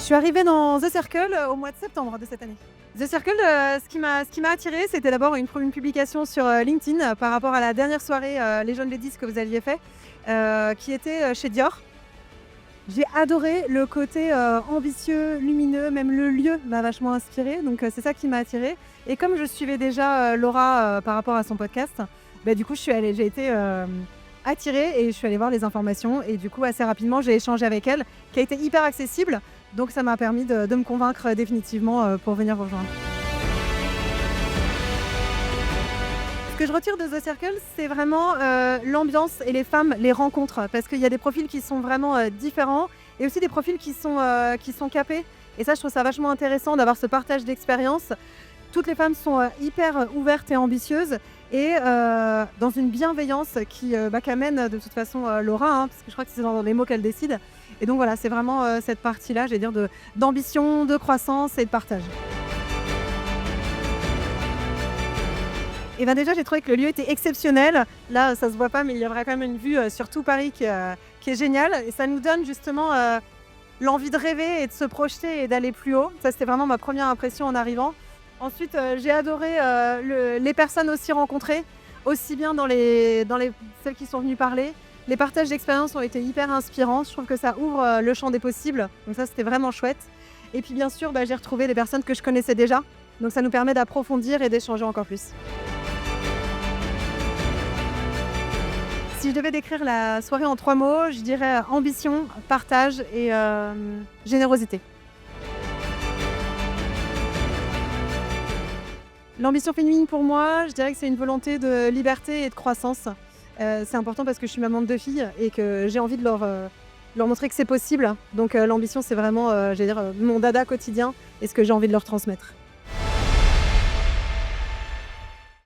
Je suis arrivée dans The Circle, au mois de septembre de cette année. The Circle, ce qui m'a attirée, c'était d'abord une publication sur, LinkedIn, par rapport à la dernière soirée, Les Jeunes Ladies que vous aviez fait, qui était, chez Dior. J'ai adoré le côté, ambitieux, lumineux, même le lieu m'a vachement inspirée, donc c'est ça qui m'a attirée et comme je suivais déjà, Laura, par rapport à son podcast, du coup j'ai été, attirée et je suis allée voir les informations et du coup assez rapidement j'ai échangé avec elle, qui a été hyper accessible, donc ça m'a permis de me convaincre, définitivement, pour venir rejoindre. Ce que je retire de The Circle, c'est vraiment, l'ambiance et les femmes, les rencontres. Parce qu'il y a des profils qui sont vraiment, différents et aussi des profils qui sont capés et ça, je trouve ça vachement intéressant d'avoir ce partage d'expériences. Toutes les femmes sont, hyper, ouvertes et ambitieuses et dans une bienveillance qu'amène de toute façon, Laura, hein, parce que je crois que c'est dans les mots qu'elle décide et donc voilà, c'est vraiment, cette partie-là, je vais dire d'ambition, de croissance et de partage. Et déjà, j'ai trouvé que le lieu était exceptionnel. Là, ça se voit pas, mais il y aurait quand même une vue, sur tout Paris qui est géniale et ça nous donne justement, l'envie de rêver et de se projeter et d'aller plus haut. Ça, c'était vraiment ma première impression en arrivant. Ensuite, j'ai adoré, les personnes aussi rencontrées, aussi bien dans celles qui sont venues parler. Les partages d'expériences ont été hyper inspirants. Je trouve que ça ouvre, le champ des possibles, donc ça, c'était vraiment chouette. Et puis, bien sûr, j'ai retrouvé des personnes que je connaissais déjà, donc ça nous permet d'approfondir et d'échanger encore plus. Si je devais décrire la soirée en 3 mots, je dirais ambition, partage et générosité. L'ambition féminine pour moi, je dirais que c'est une volonté de liberté et de croissance. C'est important parce que je suis maman de 2 filles et que j'ai envie de leur montrer que c'est possible. Donc l'ambition, c'est vraiment, mon dada quotidien et ce que j'ai envie de leur transmettre.